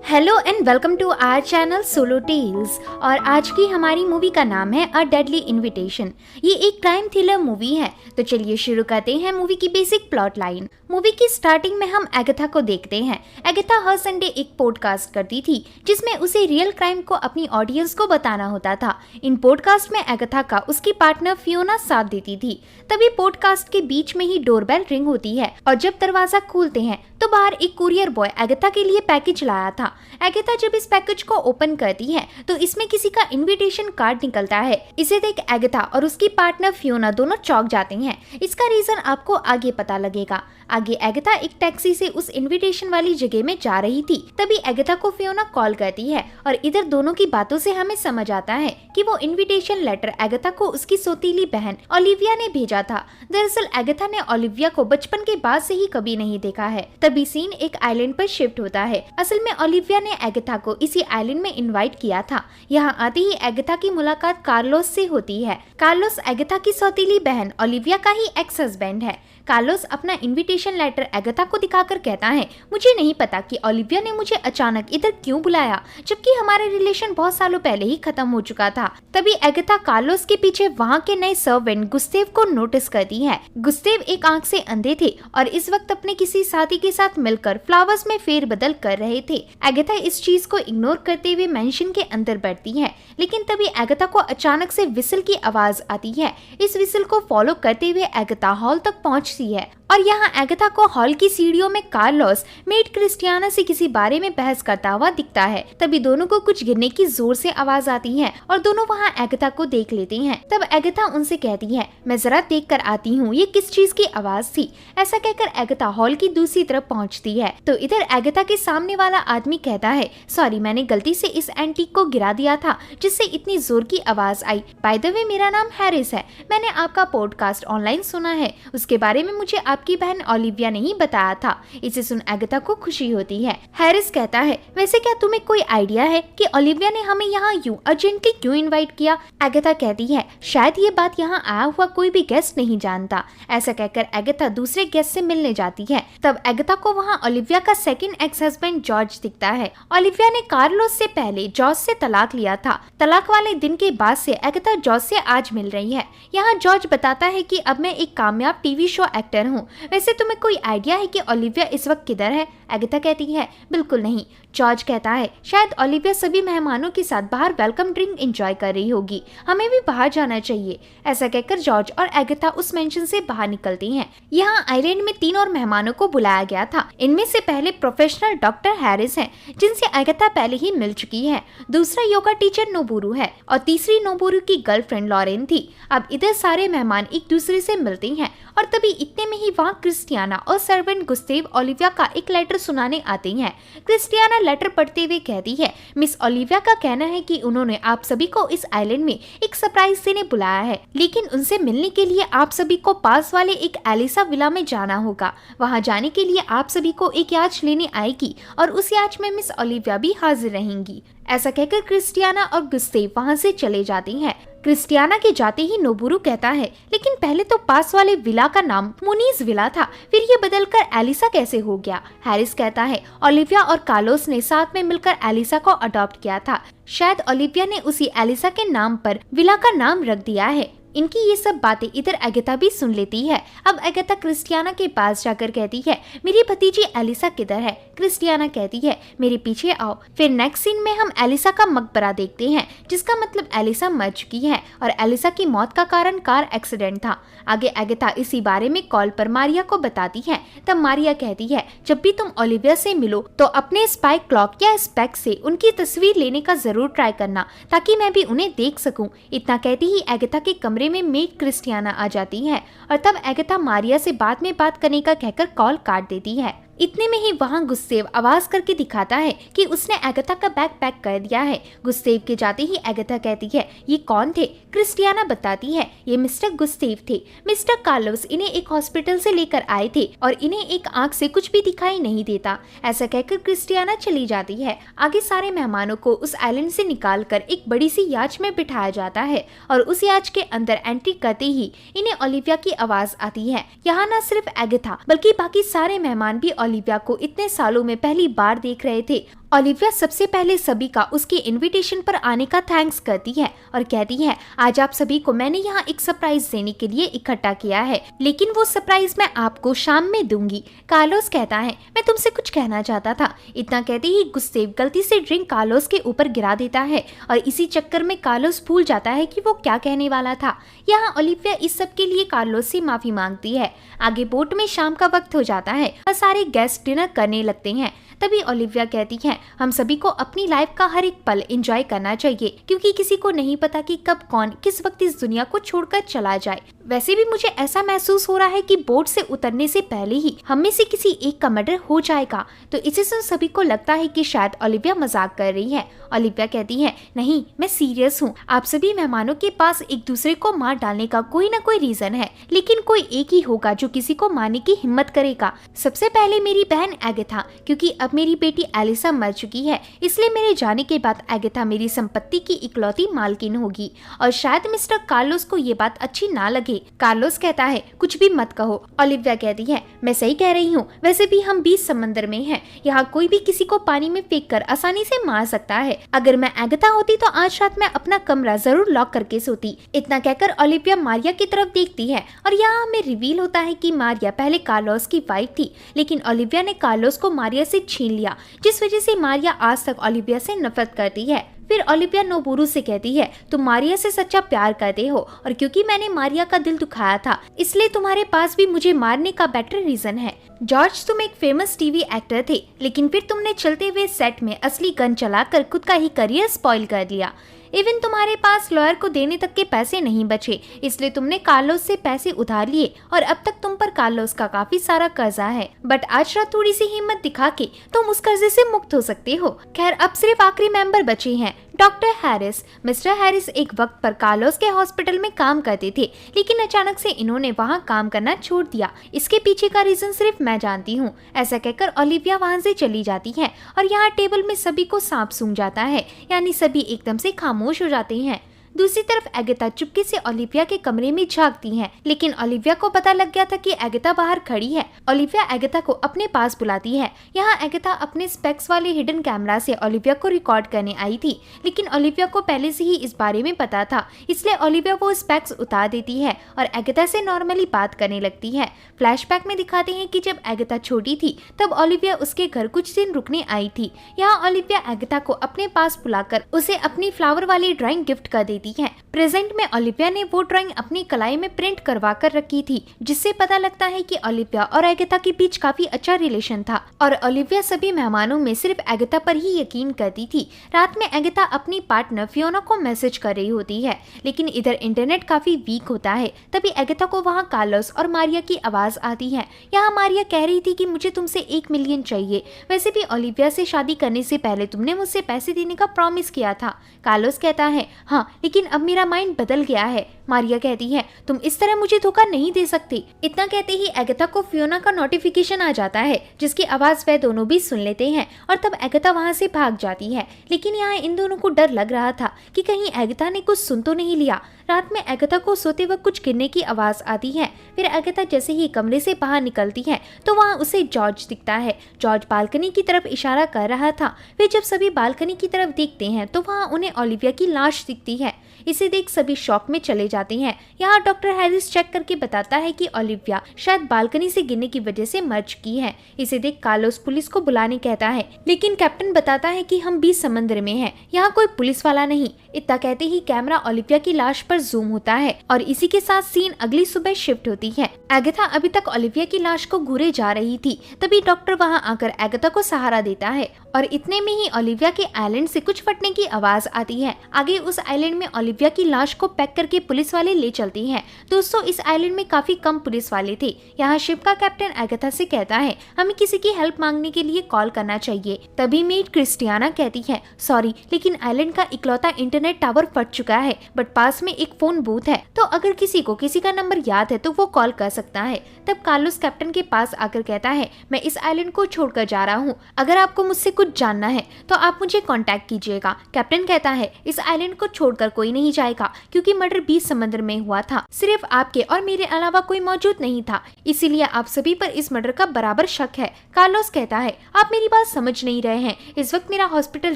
Hello and welcome to our channel Solo Tales. और आज की हमारी मूवी का नाम है अ डेडली इनविटेशन। ये एक क्राइम थ्रिलर मूवी है। तो चलिए शुरू करते हैं मूवी की बेसिक प्लॉट लाइन। मूवी की स्टार्टिंग में हम एगाथा को देखते हैं। एगाथा हर संडे एक पॉडकास्ट करती थी जिसमें उसे रियल क्राइम को अपनी ऑडियंस को बताना होता था। इन पॉडकास्ट में एगाथा का उसकी पार्टनर फियोना साथ देती थी। तभी पॉडकास्ट के बीच में ही डोरबेल रिंग होती है और जब दरवाजा खोलते हैं तो बाहर एक कुरियर बॉय एगाथा के लिए पैकेज लाया था। एगाथा जब इस पैकेज को ओपन करती है तो इसमें किसी का इनविटेशन कार्ड निकलता है। इसे देख एगाथा और उसकी पार्टनर फियोना दोनों चौंक जाते हैं। इसका रीजन आपको आगे पता लगेगा। आगे एगाथा एक टैक्सी से उस इनविटेशन वाली जगह में जा रही थी। तभी एगाथा को फियोना कॉल करती है और इधर दोनों की बातों से हमें समझ आता है कि वो इनविटेशन लेटर एगाथा को उसकी सौतीली बहन ओलिविया ने भेजा था। दरअसल एगाथा ने ओलिविया को बचपन के बाद से ही कभी नहीं देखा है। तभी सीन एक आइलैंड पर शिफ्ट होता है। असल में ओलिविया ने एगाथा को इसी आइलैंड में इनवाइट किया था। यहाँ आते ही एगाथा की मुलाकात कार्लोस से होती है। कार्लोस एगाथा की सौतीली बहन ओलिविया का ही एक्स हस्बैंड है। कार्लोस अपना इनविटेशन लेटर एगाथा को दिखाकर कहता है, मुझे नहीं पता कि ओलिविया ने मुझे अचानक इधर क्यों बुलाया, जबकि हमारा रिलेशन बहुत सालों पहले ही खत्म हो चुका था। तभी एगाथा कार्लोस के पीछे वहाँ के नए सर्वेंट गुस्तेव को नोटिस करती है। गुस्तेव एक आंख से अंधे थे और इस वक्त अपने किसी साथी के साथ मिलकर फ्लावर्स में फेरबदल कर रहे थे। एगाथा इस चीज को इग्नोर करते हुए मेंशन के अंदर बैठती है, लेकिन तभी एगाथा को अचानक से विसल की आवाज आती है। इस विसल को फॉलो करते हुए एगाथा हॉल तक पहुंचती है और यहाँ एगाथा को हॉल की सीढ़ियों में कार्लोस मेड क्रिस्टियाना से किसी बारे में बहस करता हुआ दिखता है। तभी दोनों को कुछ गिरने की जोर से आवाज आती है और दोनों वहाँ एगाथा को देख लेते हैं। तब एगाथा उनसे कहती है, मैं जरा देख कर आती हूँ ये किस चीज की आवाज थी। ऐसा कहकर एगाथा हॉल की दूसरी तरफ पहुँचती है तो इधर एगाथा के सामने वाला आदमी कहता है, सॉरी मैंने गलती से इस एंटीक को गिरा दिया था जिससे इतनी जोर की आवाज आई। बाय द वे मेरा नाम हैरिस है। मैंने आपका पॉडकास्ट ऑनलाइन सुना है। उसके बारे में मुझे आपकी बहन ओलिविया ने ही बताया था। इसे सुन एगाथा को खुशी होती है। हैरिस कहता है, वैसे क्या तुम्हें कोई आइडिया है कि ओलिविया ने हमें यहाँ यूं अर्जेंटली क्यों इनवाइट किया? एगाथा कहती है, शायद ये बात यहाँ आया हुआ कोई भी गेस्ट नहीं जानता। ऐसा कहकर एगाथा दूसरे गेस्ट से मिलने जाती है। तब एगाथा को वहाँ ओलिविया का सेकंड एक्स हस्बैंड जॉर्ज दिखता है। ओलिविया ने कार्लोस से पहले जॉर्ज से तलाक लिया था। तलाक वाले दिन के बाद से एगाथा जॉर्ज से आज मिल रही है। यहाँ जॉर्ज बताता है कि अब मैं एक कामयाब टीवी शो एक्टर हूँ। वैसे तुम्हें कोई आइडिया है कि ओलिविया इस वक्त किधर है? एगाथा कहती है, बिल्कुल नहीं। जॉर्ज कहता है, शायद ओलिविया सभी मेहमानों के साथ बाहर वेलकम ड्रिंक एंजॉय कर रही होगी। हमें भी बाहर जाना चाहिए। ऐसा कहकर जॉर्ज और एगाथा उस मेंशन से बाहर निकलती हैं। यहाँ आइलैंड में 3 और मेहमानों को बुलाया गया था। इनमें से पहले प्रोफेशनल डॉक्टर हैरिस हैं, जिनसे एगाथा पहले ही मिल चुकी है। दूसरा योगा टीचर नोबुरू है और तीसरी नोबुरू की गर्लफ्रेंड लॉरेन थी। अब इधर सारे मेहमान एक दूसरे से मिलते हैं और तभी इतने में ही वहाँ क्रिस्टियाना और सर्वेंट गुस्तेव ओलिविया का एक लेटर सुनाने आते हैं। क्रिस्टियाना लेटर पढ़ते हुए कहती है, मिस ओलिविया का कहना है कि उन्होंने आप सभी को इस आइलैंड में एक सरप्राइज देने बुलाया है, लेकिन उनसे मिलने के लिए आप सभी को पास वाले एक एलिसा विला में जाना होगा। वहां जाने के लिए आप सभी को एक याच लेने आएगी और उस याच में मिस ओलिविया भी हाजिर रहेंगी। ऐसा कहकर क्रिस्टियाना और गुस्तेव वहां से चले जाते हैं। क्रिस्टियाना के जाते ही नोबुरू कहता है, लेकिन पहले तो पास वाले विला का नाम मुनीज विला था, फिर ये बदलकर एलिसा कैसे हो गया? हैरिस कहता है, ओलिविया और कार्लोस ने साथ में मिलकर एलिसा को अडॉप्ट किया था। शायद ओलिविया ने उसी एलिसा के नाम पर विला का नाम रख दिया है। इनकी ये सब बातें इधर एगाथा भी सुन लेती है। अब एगाथा क्रिस्टियाना के पास जाकर कहती है, मेरी भतीजी एलिसा किधर है? क्रिस्टियाना कहती है, मेरे पीछे आओ। फिर नेक्स्ट सीन में हम एलिसा का मकबरा देखते हैं, जिसका मतलब एलिसा मर चुकी है और एलिसा की मौत का कारण कार एक्सीडेंट था। आगे एगाथा इसी बारे में कॉल पर मारिया को बताती है। तब मारिया कहती है, जब भी तुम ओलिविया से मिलो तो अपने स्पाई क्लॉक या स्पेक्स से उनकी तस्वीर लेने का जरूर ट्राई करना, ताकि मैं भी उन्हें देख सकूं। इतना कहती ही एगाथा के कमरे में मेड क्रिस्टियाना आ जाती है और तब एगाथा मारिया से बाद में बात करने का कहकर कॉल काट देती है। इतने में ही वहाँ गुस्तेव आवाज करके दिखाता है कि उसने एगाथा का बैग पैक कर दिया है। गुस्तेव के जाते ही एगाथा कहती है, ये कौन थे? क्रिस्टियाना बताती है, ये मिस्टर गुस्तेव थे। मिस्टर कार्लोस इन्हें एक हॉस्पिटल से लेकर आए थे और इन्हें एक आंख से कुछ भी दिखाई नहीं देता। ऐसा कहकर क्रिस्टियाना चली जाती है। आगे सारे मेहमानों को उस आइलैंड से निकालकर एक बड़ी सी याच में बिठाया जाता है और उस याच के अंदर एंट्री करते ही इन्हें ओलिविया की आवाज आती है। यहाँ न सिर्फ एगाथा बल्कि बाकी सारे मेहमान भी ओलिविया को इतने सालों में पहली बार देख रहे थे ओलिविया सबसे पहले सभी का उसके इनविटेशन पर आने का थैंक्स करती है और कहती है आज आप सभी को मैंने यहाँ एक सरप्राइज देने के लिए इकट्ठा किया है, लेकिन वो सरप्राइज मैं आपको शाम में दूंगी। कार्लोस कहता है मैं तुमसे कुछ कहना चाहता था। इतना कहते ही गुस्सेव गलती से ड्रिंक कार्लोस के ऊपर गिरा देता है और इसी चक्कर में कार्लोस भूल जाता है कि वो क्या कहने वाला था। यहाँ ओलिविया इस सब के लिए कार्लोस से माफी मांगती है। आगे बोट में शाम का वक्त हो जाता है और सारे गेस्ट डिनर करने लगते हैं। तभी ओलिविया कहती है हम सभी को अपनी लाइफ का हर एक पल एंजॉय करना चाहिए, क्योंकि किसी को नहीं पता कि कब कौन किस वक्त इस दुनिया को छोड़कर चला जाए। वैसे भी मुझे ऐसा महसूस हो रहा है कि बोट से उतरने से पहले ही हम में से किसी एक का मर्डर हो जाएगा। तो इसे सुन सभी को लगता है कि शायद ओलिविया मजाक कर रही है। ओलिविया कहती है नहीं, मैं सीरियस हूँ। आप सभी मेहमानों के पास एक दूसरे को मार डालने का कोई ना कोई रीजन है, लेकिन कोई एक ही होगा जो किसी को मारने की हिम्मत करेगा। सबसे पहले मेरी बहन एगाथा, क्योंकि अब मेरी बेटी एलिसा मर चुकी है, इसलिए मेरे जाने के बाद एगाथा मेरी संपत्ति की इकलौती मालकिन होगी। और शायद मिस्टर कार्लोस को ये बात अच्छी ना लगे। कार्लोस कहता है कुछ भी मत कहो। ओलिविया कहती है मैं सही कह रही हूँ, वैसे भी हम बीच समंदर में हैं, यहाँ कोई भी किसी को पानी में फेंक कर आसानी से मार सकता है। अगर मैं एगाथा होती तो आज रात मैं अपना कमरा जरूर लॉक करके सोती। इतना कहकर ओलिविया मारिया की तरफ देखती है और यहाँ हमें रिवील होता है कि मारिया पहले कार्लोस की वाइफ थी, लेकिन ओलिविया ने कार्लोस को मारिया से छीन लिया, जिस वजह से मारिया आज तक ओलिविया से नफरत करती है। फिर ओलिविया नोबुरू से कहती है तुम मारिया से सच्चा प्यार करते हो, और क्योंकि मैंने मारिया का दिल दुखाया था इसलिए तुम्हारे पास भी मुझे मारने का बेटर रीजन है। जॉर्ज तुम एक फेमस टीवी एक्टर थे, लेकिन फिर तुमने चलते हुए सेट में असली गन चलाकर खुद का ही करियर स्पॉइल कर लिया। इवन तुम्हारे पास लॉयर को देने तक के पैसे नहीं बचे, इसलिए तुमने कार्लोस से पैसे उधार लिए और अब तक तुम पर कार्लोस का काफी सारा कर्जा है। बट आज रात थोड़ी सी हिम्मत दिखा के तुम उस कर्जे से मुक्त हो सकते हो। खैर अब सिर्फ आखिरी मेंबर बचे हैं, डॉक्टर हैरिस। मिस्टर हैरिस एक वक्त पर कार्लोस के हॉस्पिटल में काम करते थे, लेकिन अचानक से इन्होंने वहाँ काम करना छोड़ दिया। इसके पीछे का रीजन सिर्फ मैं जानती हूँ। ऐसा कहकर ओलिविया वहाँ से चली जाती है और यहाँ टेबल में सभी को सांप सूंघ जाता है, यानी सभी एकदम से खामोश हो जाते हैं। दूसरी तरफ एगाथा चुपके से ओलिविया के कमरे में झांकती है, लेकिन ओलिविया को पता लग गया था कि एगाथा बाहर खड़ी है। ओलिविया एगाथा को अपने पास बुलाती है। यहाँ एगाथा अपने स्पेक्स वाले हिडन कैमरा से ओलिविया को रिकॉर्ड करने आई थी, लेकिन ओलिविया को पहले से ही इस बारे में पता था, इसलिए ओलिविया वो स्पेक्स उतार देती है और एगाथा से नॉर्मली बात करने लगती है। फ्लैशबैक में दिखाते हैं कि जब एगाथा छोटी थी तब ओलिविया उसके घर कुछ दिन रुकने आई थी। यहाँ ओलिविया एगाथा को अपने पास बुलाकर उसे अपनी फ्लावर वाली ड्राइंग गिफ्ट कर देती है। प्रेजेंट में ओलिविया ने वो ड्राइंग अपनी कलाई में प्रिंट करवा कर रखी थी, जिससे पता लगता है कि ओलिविया और एगाथा के बीच काफी अच्छा रिलेशन था और ओलिविया सभी मेहमानों में सिर्फ एगाथा पर ही यकीन करती थी। रात में एगाथा अपनी पार्टनर फियोना को मैसेज कर रही होती है, लेकिन इधर इंटरनेट काफी वीक होता है। तभी एगाथा को वहाँ कार्लोस और मारिया की आवाज आती है। यहाँ मारिया कह रही थी कि मुझे तुमसे 1 मिलियन चाहिए। वैसे भी ओलिविया से शादी करने से पहले तुमने मुझसे पैसे देने का प्रॉमिस किया था। कार्लोस कहता है हाँ, लेकिन अब मेरा माइंड बदल गया है। मारिया कहती है तुम इस तरह मुझे धोखा नहीं दे सकते। इतना कहते ही एगाथा को फियोना का नोटिफिकेशन आ जाता है, जिसकी आवाज वह दोनों भी सुन लेते हैं और तब एगाथा वहां से भाग जाती है। लेकिन यहाँ इन दोनों को डर लग रहा था कि कहीं एगाथा ने कुछ सुन तो नहीं लिया। रात में एगाथा को सोते वक्त कुछ गिरने की आवाज आती है। फिर एगाथा जैसे ही कमरे से बाहर निकलती है तो वहाँ उसे जॉर्ज दिखता है। जॉर्ज बालकनी की तरफ इशारा कर रहा था। फिर जब सभी बालकनी की तरफ देखते हैं तो वहाँ उन्हें ओलिविया की लाश दिखती है। इसे देख सभी शॉक में चले जाते हैं। यहाँ डॉक्टर हैरिस चेक करके बताता है कि ओलिविया शायद बालकनी से गिरने की वजह से मर चुकी है। इसे देख कार्लोस पुलिस को बुलाने कहता है, लेकिन कैप्टन बताता है कि हम बीच समंदर में हैं, यहाँ कोई पुलिस वाला नहीं। इतना कहते ही कैमरा ओलिविया की लाश पर जूम होता है और इसी के साथ सीन अगली सुबह शिफ्ट होती है। एगाथा अभी तक ओलिविया की लाश को घूरे जा रही थी, तभी डॉक्टर वहाँ आकर एगाथा को सहारा देता है और इतने में ही ओलिविया के आइलैंड से कुछ फटने की आवाज आती है। आगे उस आइलैंड में ओलिविया की लाश को पैक करके पुलिस वाले ले चलती हैं। दोस्तों इस आइलैंड में काफी कम पुलिस वाले थे। यहाँ शिप का कैप्टन एगाथा से कहता है हमें किसी की हेल्प मांगने के लिए कॉल करना चाहिए। तभी मेट क्रिस्टियाना कहती है सॉरी, लेकिन आइलैंड का इकलौता इंटरनेट टावर फट चुका है, बट पास में एक फोन बूथ है, तो अगर किसी को किसी का नंबर याद है तो वो कॉल कर सकता है। तब कार्लोस कैप्टन के पास आकर कहता है मैं इस आइलैंड को छोड़कर जा रहा हूँ, अगर आपको मुझसे कुछ जानना है तो आप मुझे कांटेक्ट कीजिएगा। कैप्टन कहता है इस आइलैंड को छोड़कर कोई नहीं जाएगा क्योंकि मर्डर बीच समंदर में हुआ था। सिर्फ आपके और मेरे अलावा कोई मौजूद नहीं था, इसीलिए आप सभी पर इस मर्डर का बराबर शक है। कार्लोस कहता है, आप मेरी बात समझ नहीं रहे हैं, इस वक्त मेरा हॉस्पिटल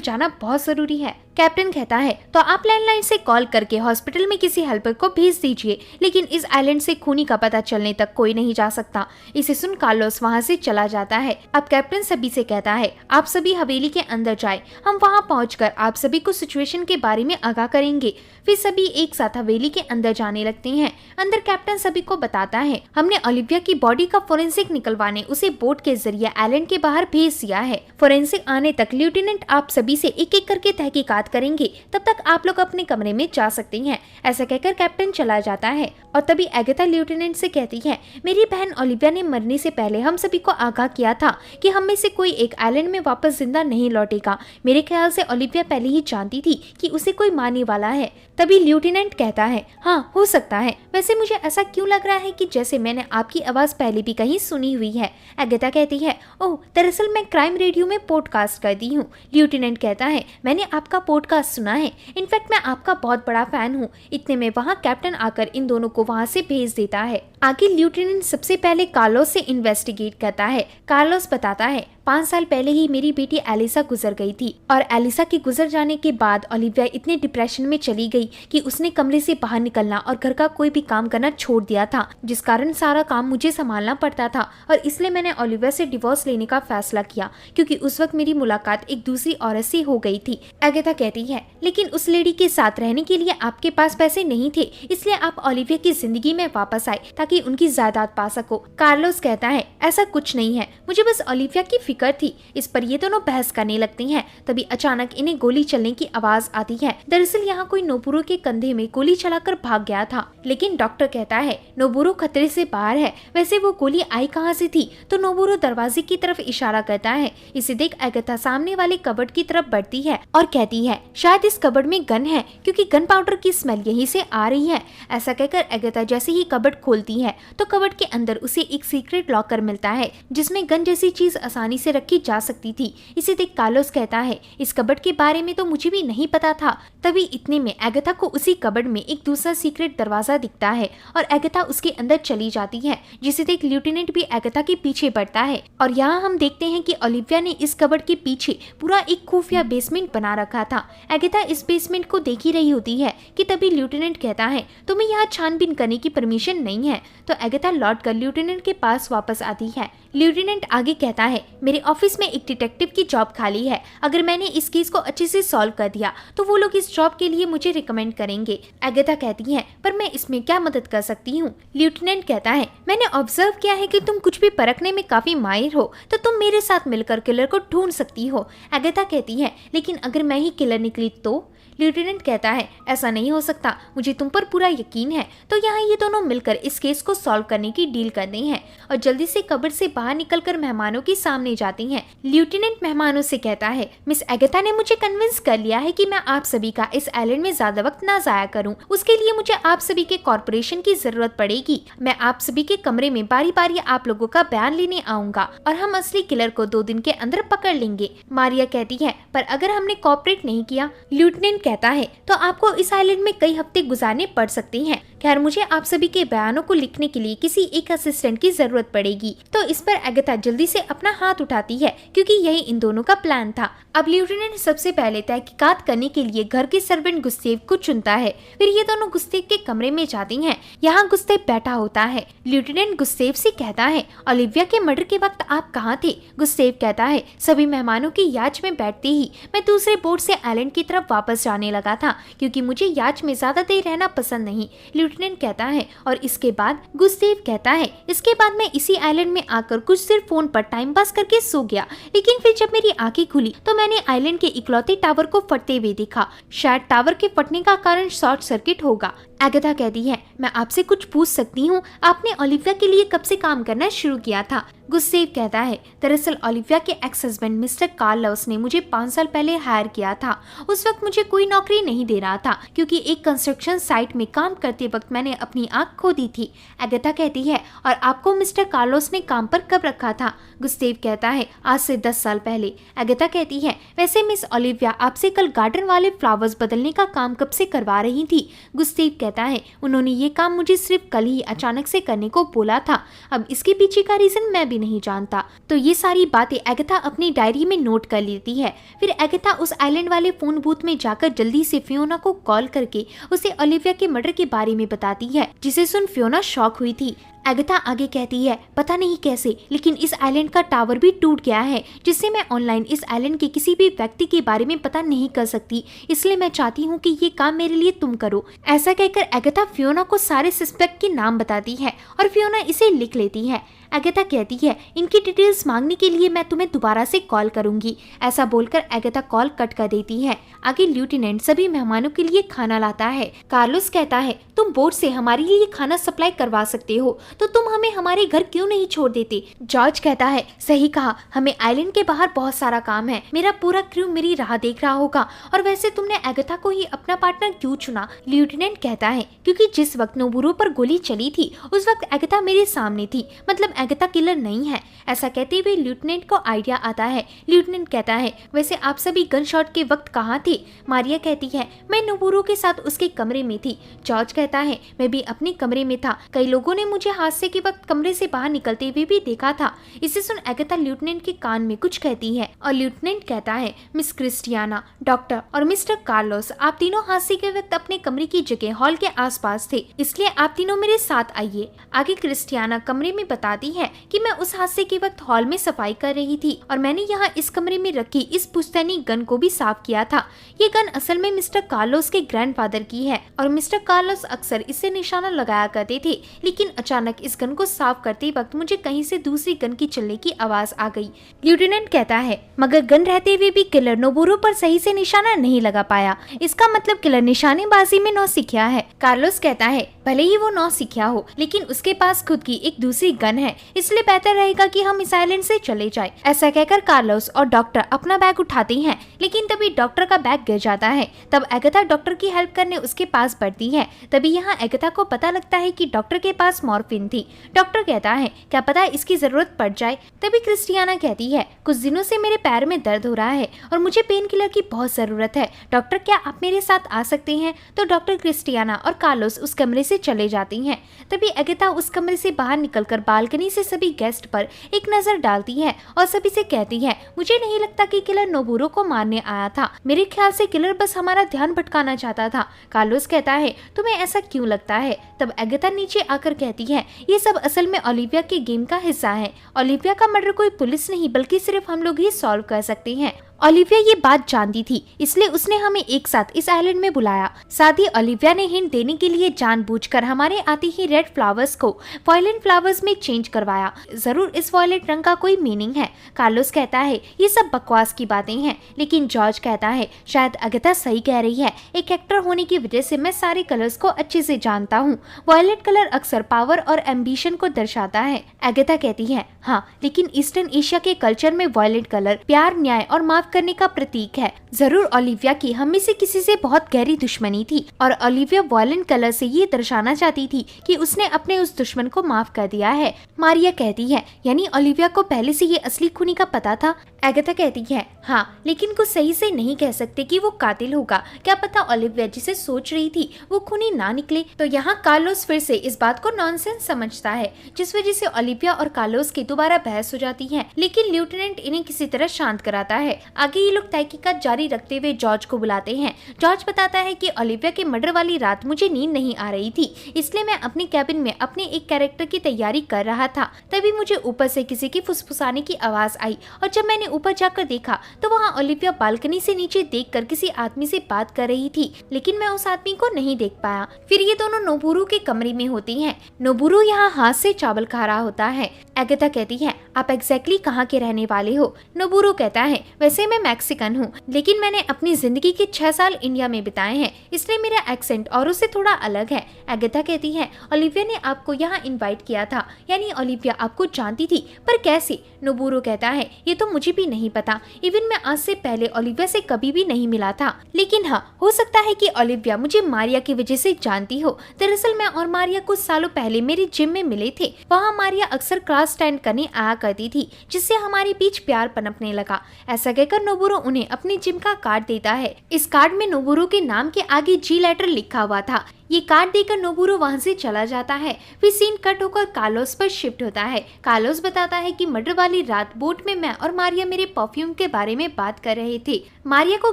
जाना बहुत जरूरी है। कैप्टन कहता है, तो आप लैंडलाइन से कॉल करके हॉस्पिटल में किसी हेल्पर को भेज दीजिए, लेकिन इस आइलैंड से खूनी का पता चलने तक कोई नहीं जा सकता। इसे सुन कार्लोस वहाँ से चला जाता है। अब कैप्टन सभी से कहता है, आप सभी हवेली के अंदर जाएं, हम वहाँ पहुंचकर आप सभी को सिचुएशन के बारे में आगाह करेंगे। फिर सभी एक साथ हवेली के अंदर जाने लगते हैं। अंदर कैप्टन सभी को बताता है, हमने ओलिविया की बॉडी का फोरेंसिक निकलवाने उसे बोट के जरिए आइलैंड के बाहर भेज दिया है। फोरेंसिक आने तक लेफ्टिनेंट आप सभी से एक एक करके तहकीकात करेंगे, तब तक आप लोग अपने कमरे में जा सकते हैं। ऐसा कहकर कैप्टन चला जाता है और तभी एगाथा लेफ्टिनेंट से कहती है, मेरी बहन ओलिविया ने मरने से पहले हम सभी को आगाह किया था कि हम में से कोई एक आइलैंड में वापस जिंदा नहीं लौटेगा। मेरे ख्याल से ओलिविया पहले ही जानती थी कि उसे कोई मारने वाला है। तभी लेफ्टिनेंट कहता है, हाँ हो सकता है, वैसे मुझे ऐसा क्यों लग रहा है कि जैसे मैंने आपकी आवाज पहले भी कहीं सुनी हुई है। एगाथा कहती है, ओह दरअसल मैं क्राइम रेडियो में पॉडकास्ट करती हूँ। लेफ्टिनेंट कहता है, मैंने आपका पॉडकास्ट सुना है, इनफैक्ट मैं आपका बहुत बड़ा फैन हूँ। इतने में वहाँ कैप्टन आकर इन दोनों को वहाँ से भेज देता है। आगे लेफ्टिनेंट सबसे पहले कार्लोस से इन्वेस्टिगेट करता है। कार्लोस बताता है, 5 साल पहले ही मेरी बेटी एलिसा गुजर गई थी और एलिसा के गुजर जाने के बाद ओलिविया इतने डिप्रेशन में चली गई कि उसने कमरे से बाहर निकलना और घर का कोई भी काम करना छोड़ दिया था, जिस कारण सारा काम मुझे संभालना पड़ता था और इसलिए मैंने ओलिविया से डिवोर्स लेने का फैसला किया क्योंकि उस वक्त मेरी मुलाकात एक दूसरी औरत से हो गई थी। एगाथा कहती है, लेकिन उस लेडी के साथ रहने के लिए आपके पास पैसे नहीं थे, इसलिए आप ओलिविया की जिंदगी में वापस आए ताकि उनकी जायदाद पा सको। कार्लोस कहता है, ऐसा कुछ नहीं है, मुझे बस ओलिविया की फिक्र थी। इस पर ये दोनों बहस करने लगते हैं। तभी अचानक इन्हें गोली चलने की आवाज आती है। दरअसल यहाँ कोई नोबुरो के कंधे में गोली चलाकर भाग गया था, लेकिन डॉक्टर कहता है नोबुरो खतरे से बाहर है। वैसे वो गोली आई कहाँ से थी? तो नोबुरो दरवाजे की तरफ इशारा करता है। इसे देख एगाथा सामने वाले कबर्ड की तरफ बढ़ती है और कहती है, शायद इस कबर्ड में गन है क्योंकि गन पाउडर की स्मेल यहीं से आ रही है। ऐसा कहकर एगाथा जैसे ही कबर्ड खोलती है तो कबर्ड के अंदर उसे एक सीक्रेट लॉकर मिलता है जिसमें गन जैसी चीज आसानी से रखी जा सकती थी। इसे देख कार्लोस कहता है, इस कबर्ड के बारे में तो मुझे भी नहीं पता था। तभी इतने में एगाथा को उसी कबर्ड में एक दूसरा सीक्रेट दरवाजा दिखता है और एगाथा उसके अंदर चली जाती है, जिसे देख लेफ्टिनेंट भी एगाथा के पीछे बढ़ता है। और यहाँ हम देखते हैं कि ओलिविया ने इस कबर्ड के पीछे पूरा एक खुफिया बेसमेंट बना रखा था। एगाथा इस बेसमेंट को देख ही रही होती है कि तभी लेफ्टिनेंट कहता है, तुम्हें यहाँ छानबीन करने की परमिशन नहीं है। तो एगाथा लौट कर लेफ्टिनेंट के पास वापस आती है। लेफ्टिनेंट आगे कहता है, मेरे ऑफिस में एक डिटेक्टिव की जॉब खाली है, अगर मैंने इस केस को अच्छे से सॉल्व कर दिया तो वो लोग इस जॉब के लिए मुझे रिकमेंड करेंगे। एगाथा कहती है, पर मैं इसमें क्या मदद कर सकती हूँ? लेफ्टिनेंट कहता है, मैंने ऑब्जर्व किया है कि तुम कुछ भी परखने में काफी माहिर हो, तो तुम मेरे साथ मिलकर किलर को ढूंढ सकती हो। एगाथा कहती है, लेकिन अगर मैं ही किलर निकली तो? लेफ्टिनेंट कहता है, ऐसा नहीं हो सकता, मुझे तुम पर पूरा यकीन है। तो यहाँ ये दोनों मिलकर इस केस को सॉल्व करने की डील करते हैं और जल्दी से कब्र से बाहर निकलकर मेहमानों के सामने जाती हैं। लेफ्टिनेंट मेहमानों से कहता है, मिस एगाथा ने मुझे कन्विंस कर लिया है कि मैं आप सभी का इस आइलैंड में ज्यादा वक्त ना जाया करूं। उसके लिए मुझे आप सभी के कॉर्पोरेशन की जरूरत पड़ेगी। मैं आप सभी के कमरे में बारी बारी आप लोगों का बयान लेने आऊंगा और हम असली किलर को 2 दिन के अंदर पकड़ लेंगे। मारिया कहती है, पर अगर हमने कॉपरेट नहीं किया? लेफ्टिनेंट कहता है, तो आपको इस आइलैंड में कई हफ्ते गुजारने पड़ सकते हैं। खैर, मुझे आप सभी के बयानों को लिखने के लिए किसी एक असिस्टेंट की जरूरत पड़ेगी। तो इस पर एगाथा जल्दी से अपना हाथ उठाती है क्योंकि यही इन दोनों का प्लान था। अब लेफ्टिनेंट सबसे पहले तहकीकात करने के लिए घर के सर्वेंट गुस्तेव को चुनता है। फिर ये दोनों गुस्तेव के कमरे में जाती हैं। यहाँ गुस्तेव बैठा होता है। लेफ्टिनेंट गुस्तेव से कहता है, ओलिविया के मर्डर के वक्त आप कहाँ थे? गुस्तेव कहता है, सभी मेहमानों की याच में बैठते ही मैं दूसरे बोट से आइलैंड की तरफ वापस जाने लगा था क्योंकि मुझे याच में ज्यादा देर रहना पसंद नहीं। लेफ्टिनेंट कहता है, और इसके बाद? गुस्तेव कहता है, इसके बाद मैं इसी आइलैंड में आकर कुछ देर फोन पर टाइम पास करके सो गया, लेकिन फिर जब मेरी आंखें खुली तो मैंने आइलैंड के इकलौते टावर को फटते हुए देखा। शायद टावर के फटने का कारण शॉर्ट सर्किट होगा। एगाथा कहती है, मैं आपसे कुछ पूछ सकती हूँ, आपने ओलिविया के लिए कब से काम करना शुरू किया था? गुस्टेव कहता है, दरअसल ओलिविया के एक्स हस्बैंड मिस्टर कार्लोस ने मुझे 5 साल पहले हायर किया था। उस वक्त मुझे कोई नौकरी नहीं दे रहा था क्योंकि एक कंस्ट्रक्शन साइट में काम करते वक्त मैंने अपनी आंख खो दी थी। एगाथा कहती है, और आपको मिस्टर कार्लोस ने काम पर कब रखा था? गुस्टेव कहता है, आज से 10 साल पहले। एगाथा कहती है, वैसे मिस ओलिविया आपसे कल गार्डन वाले फ्लावर्स बदलने का काम कब से करवा रही थी? गुस्टेव कहता है, उन्होंने ये काम मुझे सिर्फ कल ही अचानक से करने को बोला था। अब इसके पीछे का रीजन मैं भी नहीं जानता। तो ये सारी बातें एगाथा अपनी डायरी में नोट कर लेती है। फिर एगाथा उस आइलैंड वाले फोन बूथ में जाकर जल्दी से फियोना को कॉल करके उसे ओलिविया के मर्डर के बारे में बताती है, जिसे सुन फियोना शॉक हुई थी। एगाथा आगे कहती है, पता नहीं कैसे लेकिन इस आइलैंड का टावर भी टूट गया है, जिससे मैं ऑनलाइन इस आइलैंड के किसी भी व्यक्ति के बारे में पता नहीं कर सकती, इसलिए मैं चाहती हूँ कि ये काम मेरे लिए तुम करो। ऐसा कहकर एगाथा फियोना को सारे सस्पेक्ट के नाम बताती है और फियोना इसे लिख लेती है। एगाथा कहती है, इनकी डिटेल्स मांगने के लिए मैं तुम्हें दोबारा से कॉल करूंगी। ऐसा बोलकर एगाथा कॉल कट कर देती है। आगे लेफ्टिनेंट सभी मेहमानों के लिए खाना लाता है। कार्लोस कहता है, तुम बोट से हमारे लिए खाना सप्लाई करवा सकते हो, तो तुम हमें हमारे घर क्यों नहीं छोड़ देते? जॉर्ज कहता है, सही कहा, हमें आइलैंड के बाहर बहुत सारा काम है, मेरा पूरा क्रू मेरी राह देख रहा होगा, और वैसे तुमने एगाथा को ही अपना पार्टनर क्यों चुना? लेफ्टिनेंट कहता है, क्योंकि जिस वक्त नोबुरो पर गोली चली थी उस वक्त एगाथा मेरे सामने थी, मतलब एगाथा किलर नहीं है। ऐसा कहते हुए लेफ्टिनेंट को आइडिया आता है। लेफ्टिनेंट कहता है, वैसे आप सभी गन शॉट के वक्त कहाँ थे? मारिया कहती है, मैं नोबुरो के साथ उसके कमरे में थी। जॉर्ज कहता है, मैं भी अपने कमरे में था, कई लोगों ने मुझे हादसे के वक्त कमरे से बाहर निकलते हुए भी देखा था। इसे सुन एगाथा लेफ्टिनेंट के कान में कुछ कहती है और लेफ्टिनेंट कहता है, मिस क्रिस्टियाना, डॉक्टर और मिस्टर कार्लोस, आप तीनों हादसे के वक्त अपने कमरे की जगह हॉल के आसपास थे, इसलिए आप तीनों मेरे साथ आइए। आगे क्रिस्टियाना कमरे में बताती है कि मैं उस हादसे के वक्त हॉल में सफाई कर रही थी और मैंने यहाँ इस कमरे में रखी इस पुश्तैनी गन को भी साफ किया था। ये गन असल में मिस्टर कार्लोस के ग्रैंडफादर की है और मिस्टर कार्लोस अक्सर इससे निशाना लगाया करते थे, लेकिन अचानक इस गन को साफ करते वक्त मुझे कहीं से दूसरी गन की चलने की आवाज आ गई। लेफ्टिनेंट कहता है, मगर गन रहते हुए भी किलर नोबुरो पर सही से निशाना नहीं लगा पाया, इसका मतलब किलर निशानेबाजी में नौसिखिया है। कार्लोस कहता है, भले ही वो नौसिखिया हो, लेकिन उसके पास खुद की एक दूसरी गन है, इसलिए बेहतर रहेगा कि हम इस आइलैंड से चले जाएं। ऐसा कहकर कार्लोस और डॉक्टर अपना बैग उठाते हैं, लेकिन तभी डॉक्टर का बैग गिर जाता है। तब एगाथा डॉक्टर की हेल्प करने उसके पास बढ़ती है। तभी यहाँ एगाथा को पता लगता है कि डॉक्टर के पास मॉर्फिन थी। डॉक्टर कहता है, क्या पता इसकी जरूरत पड़ जाए। तभी क्रिस्टियाना कहती है, कुछ दिनों से मेरे पैर में दर्द हो रहा है और मुझे पेन किलर की बहुत जरूरत है, डॉक्टर क्या आप मेरे साथ आ सकते हैं? तो डॉक्टर, क्रिस्टियाना और कार्लोस उस कमरे से चले जाती हैं। तभी एगाथा उस कमरे से बाहर निकलकर बालकनी से सभी गेस्ट पर एक नजर डालती है और सभी से कहती है, मुझे नहीं लगता कि किलर नोबुरो को मारने आया था, मेरे ख्याल से किलर बस हमारा ध्यान भटकाना चाहता था। कार्लोस कहता है, तुम्हें ऐसा क्यों लगता है? तब एगाथा नीचे आकर कहती है, ये सब असल में ओलिविया के गेम का हिस्सा है। ओलिविया का मर्डर कोई पुलिस नहीं बल्कि सिर्फ हम लोग ही सॉल्व कर सकते हैं। ओलिविया ये बात जानती थी, इसलिए उसने हमें एक साथ इस आइलैंड में बुलाया। साथ ही ओलिविया ने हिंट देने के लिए जानबूझकर हमारे आते ही रेड फ्लावर्स को वायलेट फ्लावर्स में चेंज करवाया। जरूर इस वायलेट रंग का कोई मीनिंग है। कार्लोस कहता है, ये सब बकवास की बातें हैं, लेकिन जॉर्ज कहता है, शायद एगाथा सही कह रही है, एक एक्टर होने की वजह से मैं सारे कलर्स को अच्छे से जानता हूँ। वायलेट कलर अक्सर पावर और एम्बिशन को दर्शाता है। एगाथा कहती है, हाँ, लेकिन ईस्टर्न एशिया के कल्चर में वायलेट कलर प्यार, न्याय और माफ करने का प्रतीक है। जरूर ओलिविया की हम में से किसी से बहुत गहरी दुश्मनी थी और ओलिविया वायलेट कलर से ये दर्शाना चाहती थी कि उसने अपने उस दुश्मन को माफ कर दिया है। मारिया कहती है, यानी ओलिविया को पहले से ये असली खूनी का पता था? एगाथा कहती है, हाँ, लेकिन कुछ सही से नहीं कह सकते कि वो कातिल होगा। क्या पता ओलिविया जिसे सोच रही थी वो खूनी ना निकले। तो यहाँ कार्लोस फिर से इस बात को नॉनसेंस समझता है, जिस वजह से ओलिविया और कार्लोस की दोबारा बहस हो जाती है, लेकिन लेफ्टिनेंट इन्हें किसी तरह शांत कराता है। आगे ये लोग तहकीकात जारी रखते हुए जॉर्ज को बुलाते हैं। जॉर्ज बताता है कि ओलिविया के मर्डर वाली रात मुझे नींद नहीं आ रही थी, इसलिए मैं अपने कैबिन में अपने एक कैरेक्टर की तैयारी कर रहा था। तभी मुझे ऊपर से किसी की फुसफुसाने की आवाज आई और जब मैंने ऊपर जाकर देखा तो वहाँ ओलिविया बालकनी से नीचे देखकर किसी आदमी से बात कर रही थी, लेकिन मैं उस आदमी को नहीं देख पाया। फिर ये दोनों नोबुरो के कमरे में होती हैं। नोबुरो यहाँ हाथ से चावल खा रहा होता है। एगाथा कहती है, आप एग्जैक्टली कहाँ के रहने वाले हो? नोबुरो कहता है, वैसे मैं मैक्सिकन हूँ, लेकिन मैंने अपनी जिंदगी के 6 साल इंडिया में बिताए हैं, इसलिए मेरा एक्सेंट औरों से थोड़ा अलग है। एगाथा कहती है, ओलिविया ने आपको यहाँ इनवाइट किया था, यानी ओलिविया आपको जानती थी, पर कैसे? नोबुरो कहता है, ये तो मुझे भी नहीं पता, इवन मैं आज से पहले ओलिविया से कभी भी नहीं मिला था, लेकिन हाँ, हो सकता है कि ओलिविया मुझे मारिया की वजह से जानती हो। दरअसल मैं और मारिया कुछ सालों पहले मेरे जिम में मिले थे। वहाँ मारिया अक्सर क्लास स्टैंड करने आया करती थी, जिससे हमारे बीच प्यार पनपने लगा। ऐसा कहकर नोबुरो उन्हें अपने जिम का कार्ड देता है। इस कार्ड में नोबुरो के नाम के आगे जी लेटर लिखा हुआ था। ये कार्ड देकर नोबुरो वहाँ से चला जाता है। फिर सीन कट होकर कार्लोस पर शिफ्ट होता है। कार्लोस बताता है कि मर्डर वाली रात बोट में मैं और मारिया मेरे परफ्यूम के बारे में बात कर रहे थे। मारिया को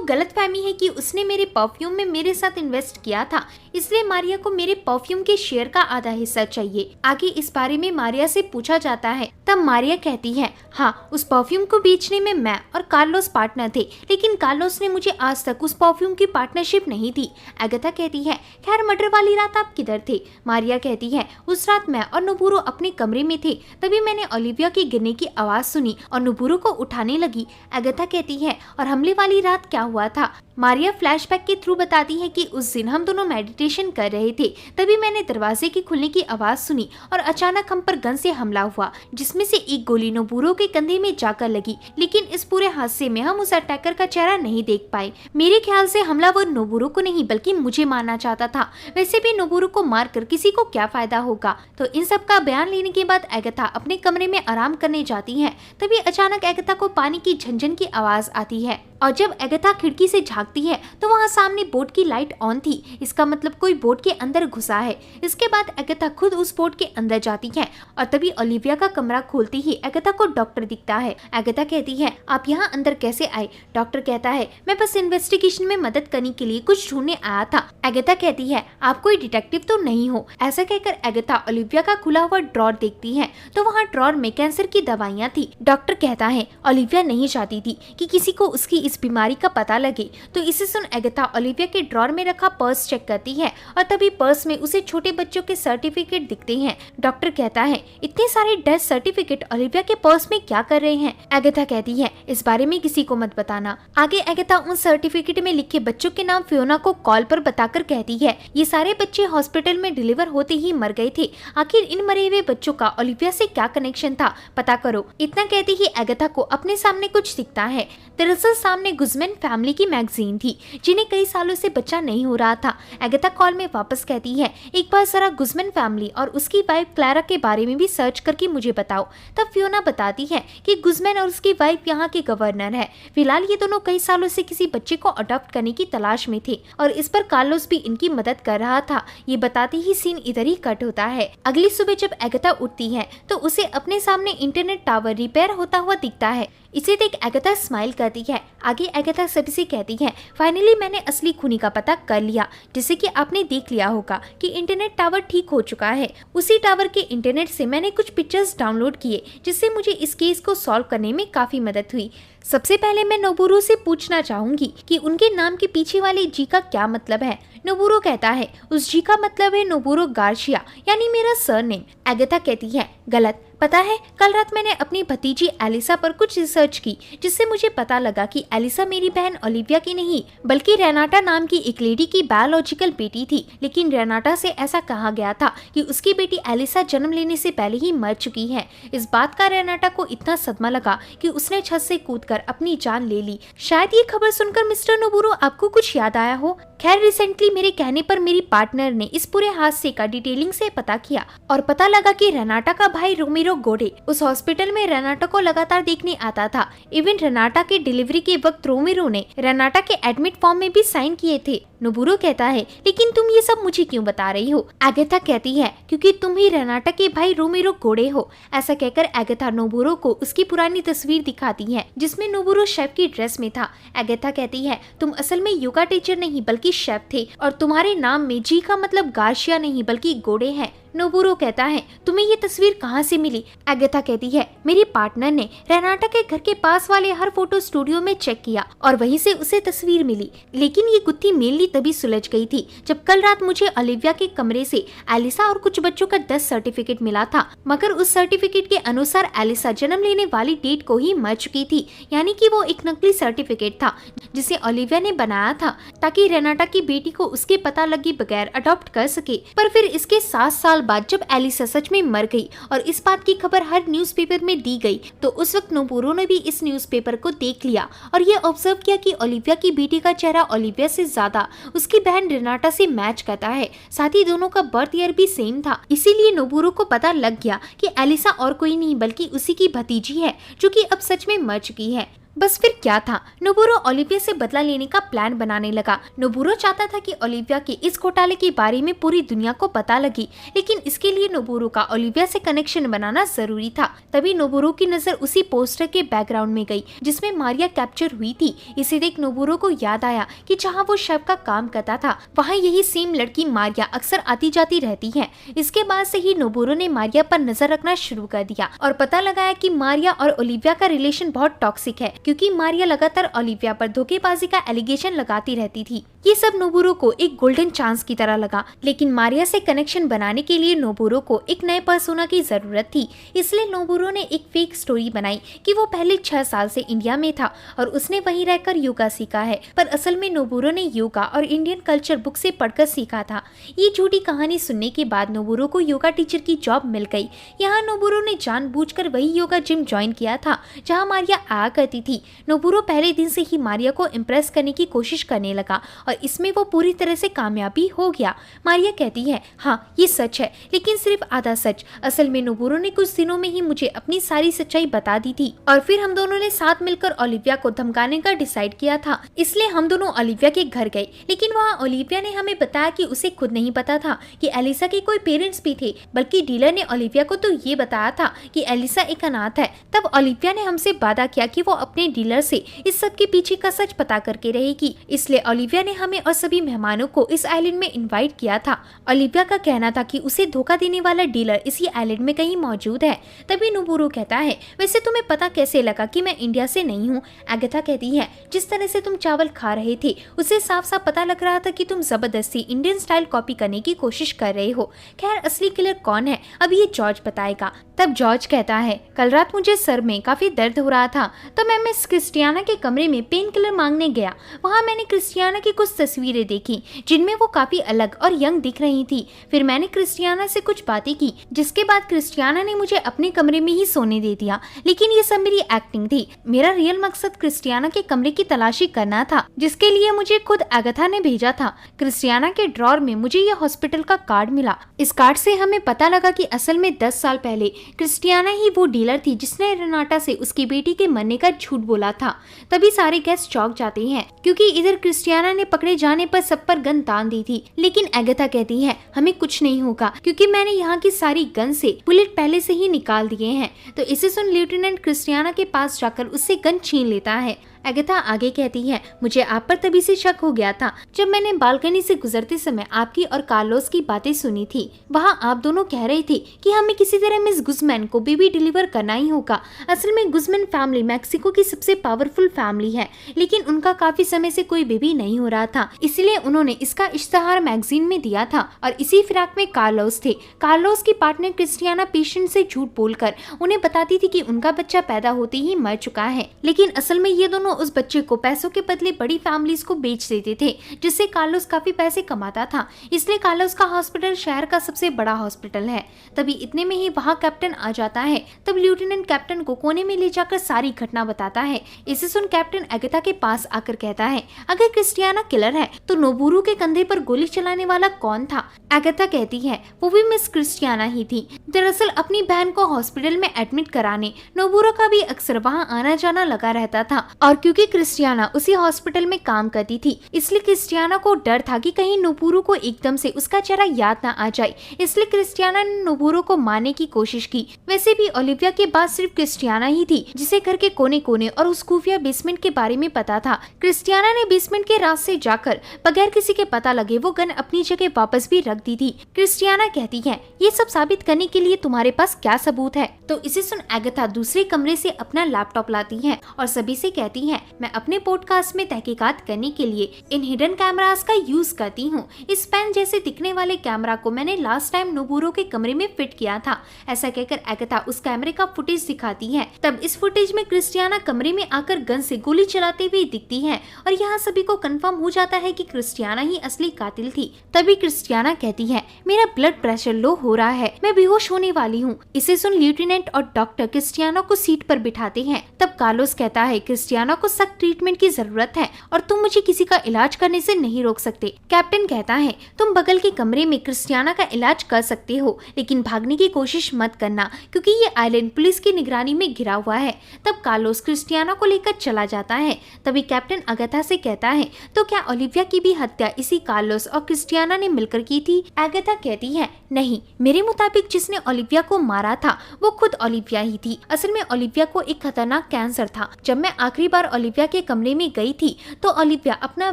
गलतफहमी है कि उसने मेरे परफ्यूम में मेरे साथ इन्वेस्ट किया था, इसलिए मारिया को मेरे परफ्यूम के शेयर का आधा हिस्सा चाहिए। आगे इस बारे में मारिया से पूछा जाता है, तब मारिया कहती है, हाँ, उस परफ्यूम को बेचने में मैं और कार्लोस पार्टनर थे, लेकिन कार्लोस ने मुझे आज तक उस परफ्यूम की पार्टनरशिप नहीं दी। एगाथा कहती है, खैर मर्डर वाली रात आप किधर थे? मारिया कहती है, उस रात मैं और नोबुरो अपने कमरे में थे, तभी मैंने ओलिविया के गिरने की आवाज सुनी और नोबुरो को उठाने लगी। एगाथा कहती है, और हमले वाली रात क्या हुआ था? मारिया फ्लैशबैक के थ्रू बताती है कि उस दिन हम दोनों मेडिटेशन कर रहे थे, तभी मैंने दरवाजे के खुलने की आवाज सुनी और अचानक हम पर गन से हमला हुआ, जिसमें से एक गोली नोबुरो के कंधे में जाकर लगी, लेकिन इस पूरे हादसे में हम उस अटैकर का चेहरा नहीं देख पाए। मेरे ख्याल से हमलावर नोबुरो को नहीं बल्कि मुझे मारना चाहता था। वैसे भी नोबुरो को मारकर किसी को क्या फायदा होगा? तो इन सब का बयान लेने के बाद एगाथा अपने कमरे में आराम करने जाती है। तभी अचानक एगाथा को पानी की झनझन की आवाज आती है और जब एगाथा खिड़की से झांकती है तो वहाँ सामने बोट की लाइट ऑन थी। इसका मतलब कोई बोट के अंदर घुसा है। इसके बाद एगाथा खुद उस बोट के अंदर जाती है और तभी ओलिविया का कमरा खोलती ही एगाथा को डॉक्टर दिखता है। एगाथा कहती है, आप यहाँ अंदर कैसे आए? डॉक्टर कहता है, मैं बस इन्वेस्टिगेशन में मदद करने के लिए कुछ ढूंढने आया था। एगाथा कहती है, आप कोई डिटेक्टिव तो नहीं हो? ऐसा कहकर एगाथा ओलिविया का खुला हुआ ड्रॉर देखती है तो वहाँ ड्रॉर में कैंसर की दवाइयाँ थी। डॉक्टर कहता है, ओलिविया नहीं चाहती थी कि किसी को उसकी इस बीमारी का पता लगे, तो इसे सुन एगाथा ओलिविया के ड्रॉर में रखा पर्स चेक करती है और तभी पर्स में उसे छोटे बच्चों के सर्टिफिकेट दिखते हैं। डॉक्टर कहता है, इतने सारे डेथ सर्टिफिकेट ओलिविया के पर्स में क्या कर रहे हैं? एगाथा कहती है, इस बारे में किसी को मत बताना। आगे एगाथा उन सर्टिफिकेट में लिखे बच्चों के नाम फियोना को कॉल पर बताकर कहती है, ये सारे बच्चे हॉस्पिटल में डिलीवर होते ही मर गए थे। आखिर इन मरे हुए बच्चों का ओलिविया से क्या कनेक्शन था, पता करो। इतना कहते ही एगाथा को अपने सामने कुछ दिखता है। दरअसल सामने गुजमैन फैमिली की मैगजीन थी, जिन्हें कई सालों से बच्चा नहीं हो रहा था। एगाथा कॉल में वापस कहती है, एक बार जरा गुजमैन फैमिली और उसकी वाइफ क्लारा के बारे में भी सर्च करके मुझे बताओ। तब फियोना बताती है कि गुजमैन और उसकी वाइफ यहाँ के गवर्नर है। फिलहाल ये दोनों कई सालों से किसी बच्चे को अडॉप्ट करने की तलाश में थे और इस पर कार्लोस भी इनकी मदद कर रहा था। ये बताते ही सीन इधर ही कट होता है। अगली सुबह जब एगाथा उठती है तो उसे अपने सामने इंटरनेट टावर रिपेयर होता हुआ दिखता है। इसे देख एगाथा स्माइल करती है। आगे एगाथा सभी से कहती है, फाइनली मैंने असली खूनी का पता कर लिया। जैसे कि आपने देख लिया होगा कि इंटरनेट टावर ठीक हो चुका है। उसी टावर के इंटरनेट से मैंने कुछ पिक्चर्स डाउनलोड किए, जिससे मुझे इस केस को सॉल्व करने में काफी मदद हुई। सबसे पहले मैं नोबुरो से पूछना चाहूंगी कि उनके नाम के पीछे वाले जी का क्या मतलब है। नोबुरो कहता है, उस जी का मतलब है नोबुरो गार्शिया, यानी मेरा सरनेम। एगाथा कहती है, गलत। पता है, कल रात मैंने अपनी भतीजी एलिसा पर कुछ रिसर्च की, जिससे मुझे पता लगा कि एलिसा मेरी बहन ओलिविया की नहीं बल्कि रेनाटा नाम की एक लेडी की बायोलॉजिकल बेटी थी। लेकिन रेनाटा से ऐसा कहा गया था कि उसकी बेटी एलिसा जन्म लेने से पहले ही मर चुकी है। इस बात का रेनाटा को इतना सदमा लगा कि उसने छत से कूदकर अपनी जान ले ली। शायद ये खबर सुनकर मिस्टर नोबुरो आपको कुछ याद आया हो। खैर, रिसेंटली मेरे कहने पर मेरी पार्टनर ने इस पूरे हादसे का डिटेलिंग से पता किया और पता लगा कि रेनाटा का भाई रोमेरो गोडे उस हॉस्पिटल में रेनाटा को लगातार देखने आता था। इवन रेनाटा के डिलीवरी के वक्त रोमेरो ने रेनाटा के एडमिट फॉर्म में भी साइन किए थे। नोबुरो कहता है, लेकिन तुम ये सब मुझे क्यों बता रही हो? एगाथा कहती है, क्योंकि तुम ही रेनाटा के भाई रोमेरो गोडे हो। ऐसा कहकर एगाथा नोबुरो को उसकी पुरानी तस्वीर दिखाती है, जिसमें नोबुरो शेफ की ड्रेस में था। एगाथा कहती है, तुम असल में योगा टीचर नहीं बल्कि शेफ थे और तुम्हारे नाम में जी का मतलब गार्शिया नहीं बल्कि गोडे है। नोबुरो कहता है, तुम्हें ये तस्वीर कहाँ से मिली? अगेथा कहती है, मेरी पार्टनर ने रेनाटा के घर के पास वाले हर फोटो स्टूडियो में चेक किया और वहीं से उसे तस्वीर मिली। लेकिन ये गुत्थी मेनली तभी सुलझ गई थी जब कल रात मुझे ओलिविया के कमरे से एलिसा और कुछ बच्चों का 10 सर्टिफिकेट मिला था, मगर उस सर्टिफिकेट के अनुसार एलिसा जन्म लेने वाली डेट को ही मर चुकी थी, यानी कि वो एक नकली सर्टिफिकेट था जिसे ओलिविया ने बनाया था ताकि रेनाटा की बेटी को उसके पता लगे बगैर अडॉप्ट कर सके। पर फिर इसके 7 साल बाद जब एलिसा सच में मर गई और इस बात की खबर हर न्यूज़पेपर में दी गई, तो उस वक्त नोबुरो ने भी इस न्यूज़पेपर को देख लिया और ये ऑब्जर्व किया कि ओलिविया की बेटी का चेहरा ओलिविया से ज्यादा उसकी बहन रेनाटा से मैच करता है। साथ ही दोनों का बर्थ ईयर भी सेम था। इसीलिए नोबुरो को पता लग गया कि एलिसा और कोई नहीं बल्कि उसी की भतीजी है जो कि अब सच में मर चुकी है। बस फिर क्या था, नोबुरो ओलिविया से बदला लेने का प्लान बनाने लगा। नोबुरो चाहता था कि ओलिविया के इस घोटाले के बारे में पूरी दुनिया को पता लगे, लेकिन इसके लिए नोबुरो का ओलिविया से कनेक्शन बनाना जरूरी था। तभी नोबुरो की नजर उसी पोस्टर के बैकग्राउंड में गई जिसमें मारिया कैप्चर हुई थी। इसे देख नोबुरो को याद आया कि जहाँ वो शव का काम करता था वहाँ यही सेम लड़की मारिया अक्सर आती जाती रहती है। इसके बाद से ही नोबुरो ने मारिया पर नजर रखना शुरू कर दिया और पता लगाया कि मारिया और ओलिविया का रिलेशन बहुत टॉक्सिक है, क्योंकि मारिया लगातार ओलिविया पर धोखेबाजी का एलिगेशन लगाती रहती थी। ये सब नोबुरो को एक गोल्डन चांस की तरह लगा, लेकिन मारिया से कनेक्शन बनाने के लिए नोबुरो को एक नए पर्सोना की जरूरत थी। इसलिए नोबुरो ने एक फेक स्टोरी बनाई कि वो पहले 6 साल से इंडिया में था और उसने वहीं रहकर योगा सीखा है, पर असल में नोबुरो ने योगा और इंडियन कल्चर बुक से पढ़कर सीखा था। ये झूठी कहानी सुनने के बाद नोबुरो को योगा टीचर की जॉब मिल गई। यहाँ नोबुरो ने जानबूझकर वही योगा जिम ज्वाइन किया था जहाँ मारिया आया करती थी। नोबुरो पहले दिन से ही मारिया को इम्प्रेस करने की कोशिश करने लगा और इसमें वो पूरी तरह से कामयाबी हो गया। मारिया कहती है, हाँ ये सच है, लेकिन सिर्फ आधा सच। असल में नोबुरो ने कुछ दिनों में ही मुझे अपनी सारी सच्चाई बता दी थी और फिर हम दोनों ने साथ मिलकर ओलिविया को धमकाने का डिसाइड किया था। इसलिए हम दोनों ओलिविया के घर गए, लेकिन वहाँ ओलिविया ने हमें बताया कि उसे खुद नहीं पता था कि एलिसा के कोई पेरेंट्स भी थे, बल्कि डीलर ने ओलिविया को तो ये बताया था कि एलिसा एक अनाथ है। तब ओलिविया ने हमसे वादा किया कि वो अपने डीलर से इस सब के पीछे का सच पता करके रहेगी। इसलिए ओलिविया ने हमें और सभी मेहमानों को इस आइलैंड में इनवाइट किया था। ओलिविया का कहना था कि उसे धोखा देने वाला डीलर इसी आइलैंड में कहीं मौजूद है। तभी नोबुरो कहता है, वैसे तुम्हें पता कैसे लगा कि मैं इंडिया से नहीं हूँ? अगेथा कहती है, जिस तरह से तुम चावल खा रहे थे उसे साफ साफ पता लग रहा था कि तुम जबरदस्ती इंडियन स्टाइल कॉपी करने की कोशिश कर रहे हो। खैर असली किलर कौन है अब ये जॉर्ज बताएगा। तब जॉर्ज कहता है, कल रात मुझे सर में काफी दर्द हो रहा था तो मैं मिस क्रिस्टियाना के कमरे में पेन किलर मांगने गया। वहाँ मैंने क्रिस्टियाना की कुछ तस्वीरें देखी जिनमें वो काफी अलग और यंग दिख रही थी। फिर मैंने क्रिस्टियाना से कुछ बातें की, जिसके बाद क्रिस्टियाना ने मुझे अपने कमरे में ही सोने दे दिया। लेकिन ये सब मेरी एक्टिंग थी। मेरा रियल मकसद क्रिस्टियाना के कमरे की तलाशी करना था, जिसके लिए मुझे खुद अगथा ने भेजा था। क्रिस्टियाना के ड्रॉर में मुझे यह हॉस्पिटल का कार्ड मिला। इस कार्ड से हमें पता लगा कि असल में 10 साल पहले क्रिस्टियाना ही वो डीलर थी जिसने रेनाटा से उसकी बेटी के मरने का झूठ बोला था। तभी सारे गेस्ट चौंक जाते हैं, क्योंकि इधर क्रिस्टियाना ने पकड़े जाने पर सब पर गन तान दी थी। लेकिन अगथा कहती है, हमें कुछ नहीं होगा क्योंकि मैंने यहाँ की सारी गन से बुलेट पहले से ही निकाल दिए हैं। तो इसे सुन लेफ्टिनेंट क्रिस्टियाना के पास जाकर उससे गन छीन लेता है। अगथा आगे कहती है, मुझे आप पर तभी से शक हो गया था जब मैंने बालकनी से गुजरते समय आपकी और कार्लोस की बातें सुनी थी। वहाँ आप दोनों कह रहे थे कि हमें किसी तरह मिस गुज़मैन को बेबी डिलीवर करना ही होगा। असल में गुज़मैन फैमिली मैक्सिको की सबसे पावरफुल फैमिली है, लेकिन उनका काफी समय से कोई बेबी नहीं हो रहा था, इसलिए उन्होंने इसका इश्तहार मैगजीन में दिया था। और इसी फिराक में कार्लोस थे। कार्लोस की पार्टनर क्रिस्टियाना पेशेंट से झूठ बोलकर उन्हें बताती थी कि उनका बच्चा पैदा होते ही मर चुका है, लेकिन असल में ये दोनों उस बच्चे को पैसों के बदले बड़ी फैमिलीज को बेच देते थे, जिससे कार्लोस काफी पैसे कमाता था। इसलिए कार्लोस का हॉस्पिटल शहर का सबसे बड़ा हॉस्पिटल है। तभी इतने में ही वहाँ कैप्टन आ जाता है। तब लेफ्टिनेंट कैप्टन को कोने में ले जाकर सारी घटना बताता है। इसे सुन कैप्टन अगथा के पास आकर कहता है, अगर क्रिस्टियाना किलर है तो नोबुरो के कंधे पर गोली चलाने वाला कौन था? अगथा कहती है, वो भी मिस क्रिस्टियाना ही थी। दरअसल अपनी बहन को हॉस्पिटल में एडमिट कराने नोबुरो का भी अक्सर वहाँ आना जाना लगा रहता था, और क्योंकि क्रिस्टियाना उसी हॉस्पिटल में काम करती थी, इसलिए क्रिस्टियाना को डर था कि कहीं नोबुरो को एकदम से उसका चेहरा याद ना आ जाए। इसलिए क्रिस्टियाना ने नोबुरो को मारने की कोशिश की। वैसे भी ओलिविया के बाद सिर्फ क्रिस्टियाना ही थी जिसे घर के कोने कोने और उस खुफिया बेसमेंट के बारे में पता था। क्रिस्टियाना ने बेसमेंट के राज से जाकर बगैर किसी के पता लगे वो गन अपनी जगह वापस भी रख दी थी। क्रिस्टियाना कहती है, ये सब साबित करने के लिए तुम्हारे पास क्या सबूत है? तो इसे सुन एगाथा दूसरे कमरे से अपना लैपटॉप लाती है और सभी से कहती है, मैं अपने पॉडकास्ट में तहकीकात करने के लिए इन हिडन कैमरास का यूज करती हूँ। इस पेन जैसे दिखने वाले कैमरा को मैंने लास्ट टाइम नोबुरो के कमरे में फिट किया था। ऐसा कहकर एगाथा उस कैमरे का फुटेज दिखाती है। तब इस फुटेज में क्रिस्टियाना कमरे में आकर गन से गोली चलाते हुए दिखती है और यहाँ सभी को कंफर्म हो जाता है कि क्रिस्टियाना ही असली कातिल थी। तभी क्रिस्टियाना कहती है, मेरा ब्लड प्रेशर लो हो रहा है, मैं बेहोश होने वाली हूँ। इसे सुन लेफ्टिनेंट और डॉक्टर क्रिस्टियाना को सीट पर बिठाते हैं। तब कार्लोस कहता है, क्रिस्टियाना को सख्त ट्रीटमेंट की जरूरत है और तुम मुझे किसी का इलाज करने से नहीं रोक सकते। कैप्टन कहता है, तुम बगल के कमरे में क्रिस्टियाना का इलाज कर सकते हो, लेकिन भागने की कोशिश मत करना क्योंकि ये आइलैंड पुलिस की निगरानी में घिरा हुआ है। तब कार्लोस क्रिस्टियाना को लेकर चला जाता है। तभी कैप्टन एगाथा से कहता है, तो क्या ओलिविया की भी हत्या इसी कार्लोस और क्रिस्टियाना ने मिलकर की थी? एगाथा कहती है, नहीं, मेरे मुताबिक जिसने ओलिविया को मारा था वो खुद ओलिविया ही थी। असल में ओलिविया को एक खतरनाक कैंसर था। जब मैं आखिरी बार ओलिविया के कमरे में गई थी तो ओलिविया अपना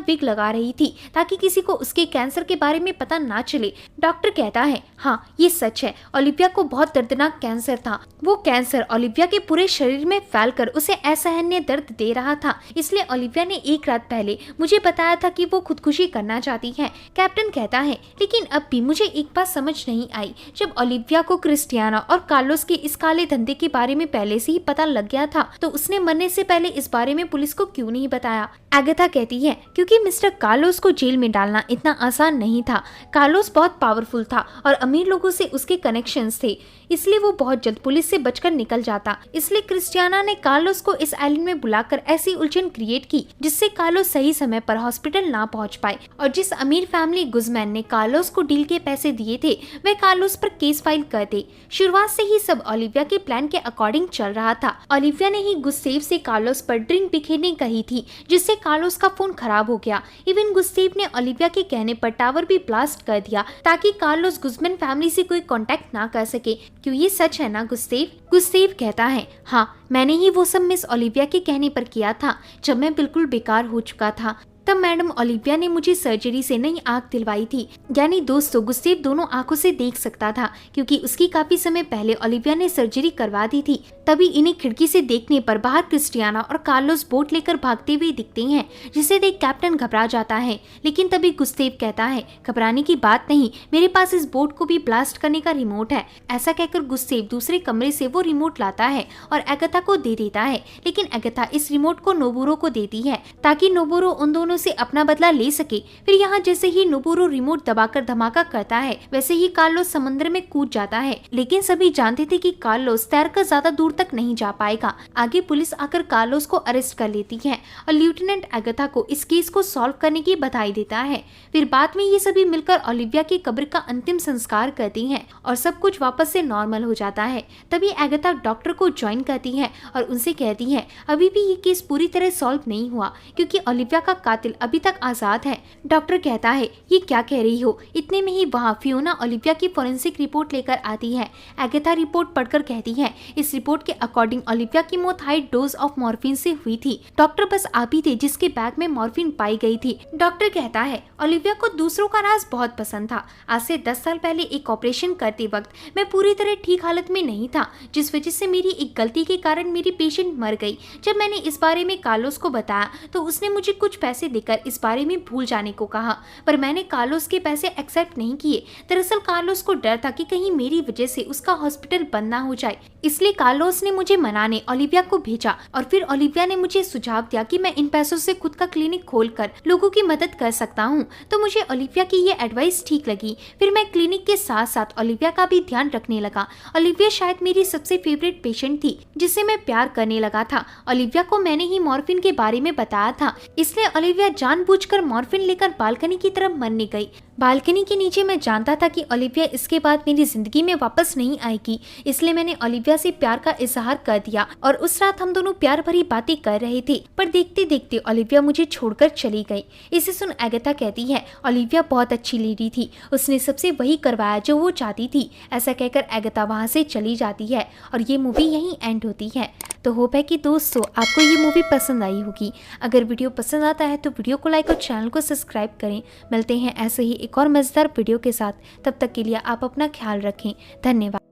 विग लगा रही थी ताकि किसी को उसके कैंसर के बारे में पता ना चले। डॉक्टर कहता है, हाँ ये सच है, ओलिविया को बहुत दर्दनाक कैंसर था। वो कैंसर ओलिविया के पूरे शरीर में फैलकर उसे असहनीय दर्द दे रहा था, इसलिए ओलिविया ने एक रात पहले मुझे बताया था कि वो खुदकुशी करना चाहती है। कैप्टन कहता है, लेकिन अब भी मुझे एक बात समझ नहीं आई, जब ओलिविया को क्रिस्टियाना और कार्लोस के इस काले धंधे के बारे में पहले से ही पता लग गया था तो उसने मरने से पहले इस बारे में पुलिस को क्यों नहीं बताया? एगाथा कहती है, क्योंकि मिस्टर कार्लोस को जेल में डालना इतना आसान नहीं था। कार्लोस बहुत पावरफुल था और अमीर लोगों से उसके कनेक्शंस थे, इसलिए वो बहुत जल्द पुलिस से बचकर निकल जाता। इसलिए क्रिस्टियाना ने कार्लोस को इस आइलैंड में बुलाकर ऐसी उलझन क्रिएट की जिससे कार्लोस सही समय पर हॉस्पिटल ना पहुंच पाए। और जिस अमीर फैमिली गुजमैन ने कार्लोस को डील के पैसे दिए थे वे कार्लोस पर केस फाइल कर दे। शुरुआत से ही सब ओलिविया के प्लान के अकॉर्डिंग चल रहा था। ओलिविया ने ही गुस्सेव से कार्लोस पर ड्रिंक बिखेरने कही थी जिससे कार्लोस का फोन खराब हो गया। इवन गुस्सेव ने ओलिविया के कहने पर टावर भी ब्लास्ट कर दिया ताकि कार्लोस गुजमैन फैमिली से कोई कांटेक्ट ना कर सके। क्यों ये सच है ना गुस्सेव? गुस्सेव कहता है, हाँ मैंने ही वो सब मिस ओलिविया के कहने पर किया था जब मैं बिल्कुल बेकार हो चुका था। तब मैडम ओलिविया ने मुझे सर्जरी से नई आंख दिलवाई थी। यानी दोस्तों गुस्सेव दोनों आंखों से देख सकता था क्योंकि उसकी काफी समय पहले ओलिविया ने सर्जरी करवा दी थी। तभी इन्हें खिड़की से देखने पर बाहर क्रिस्टियाना और कार्लोस बोट लेकर भागते हुए दिखते हैं जिसे देख कैप्टन घबरा जाता है। लेकिन तभी गुस्सेव कहता है, घबराने की बात नहीं, मेरे पास इस बोट को भी ब्लास्ट करने का रिमोट है। ऐसा कहकर गुस्सेव दूसरे कमरे से वो रिमोट लाता है और एगाथा को दे देता है। लेकिन एगाथा इस रिमोट को नोबुरो को देती है ताकि नोबुरो उन दोनों से अपना बदला ले सके। फिर यहाँ जैसे ही नोबुरो रिमोट दबाकर धमाका करता है वैसे ही कार्लोस समुद्र में कूद जाता है। लेकिन सभी जानते थे कि कार्लोस तैरकर ज्यादा दूर तक नहीं जा पाएगा। आगे पुलिस आकर कार्लोस को अरेस्ट कर लेती है और लेफ्टिनेंट एगाथा को इस केस को सॉल्व करने की बधाई देता है। फिर बाद में ये सभी मिलकर ओलिविया की कब्र का अंतिम संस्कार करती हैं और सब कुछ वापस से नॉर्मल हो जाता है। तभी एगाथा डॉक्टर को ज्वाइन करती है और उनसे कहती है, अभी भी ये केस पूरी तरह सॉल्व नहीं हुआ क्योंकि ओलिविया का कातिल अभी तक आजाद है। डॉक्टर कहता है, ये क्या कह रही हो? इतने में ही वहाँ फियोना ओलिविया की फोरेंसिक रिपोर्ट लेकर आती है। एगाथा रिपोर्ट पढ़कर कहती है, इस रिपोर्ट के अकॉर्डिंग ओलिविया की मौत हाई डोज ऑफ मॉर्फिन से हुई थी। डॉक्टर बस आप ही थे जिसके बैग में मॉर्फिन पाई गई थी। डॉक्टर कहता है, ओलिविया को दूसरों का राज बहुत पसंद था। आज से 10 साल पहले एक ऑपरेशन करते वक्त मैं पूरी तरह ठीक हालत में नहीं था, जिस वजह से मेरी एक गलती के कारण मेरी पेशेंट मर गई। जब मैंने इस बारे में कार्लोस को बताया तो उसने मुझे कुछ पैसे देकर इस बारे में भूल जाने को कहा, पर मैंने कार्लोस के पैसे एक्सेप्ट नहीं किए। दरअसल कार्लोस को डर था कि कहीं मेरी वजह से उसका हॉस्पिटल बंद ना हो जाए, इसलिए कार्लोस ने मुझे मनाने ओलिविया को भेजा और फिर ओलिविया ने मुझे सुझाव दिया कि मैं इन पैसों से खुद का क्लिनिक खोलकर लोगों की मदद कर सकता हूँ। तो मुझे ओलिविया की ये एडवाइस ठीक लगी। फिर मैं क्लिनिक के साथ साथ ओलिविया का भी ध्यान रखने लगा। ओलिविया शायद मेरी सबसे फेवरेट पेशेंट थी जिससे मैं प्यार करने लगा था। ओलिविया को मैंने ही मॉर्फिन के बारे में बताया था, इसलिए ओलिविया जानबूझकर मॉर्फिन लेकर बालकनी की तरफ मरने गई। बालकनी के नीचे मैं जानता था कि ओलिविया इसके बाद मेरी जिंदगी में वापस नहीं आएगी, इसलिए मैंने ओलिविया से प्यार का इजहार कर दिया और उस रात हम दोनों प्यार भरी बातें कर रहे थे। पर देखते देखते ओलिविया मुझे छोड़कर चली गई। इसे सुन एगाथा कहती है, ओलिविया बहुत अच्छी लेडी थी, उसने सबसे वही करवाया जो वो चाहती थी। ऐसा कहकर एगाथा वहाँ से चली जाती है और ये मूवी यहीं एंड होती है। तो होप है कि दोस्तों आपको ये मूवी पसंद आई होगी। अगर वीडियो पसंद आता है तो वीडियो को लाइक और चैनल को सब्सक्राइब करें। मिलते हैं ऐसे ही एक और मज़ेदार वीडियो के साथ। तब तक के लिए आप अपना ख्याल रखें। धन्यवाद।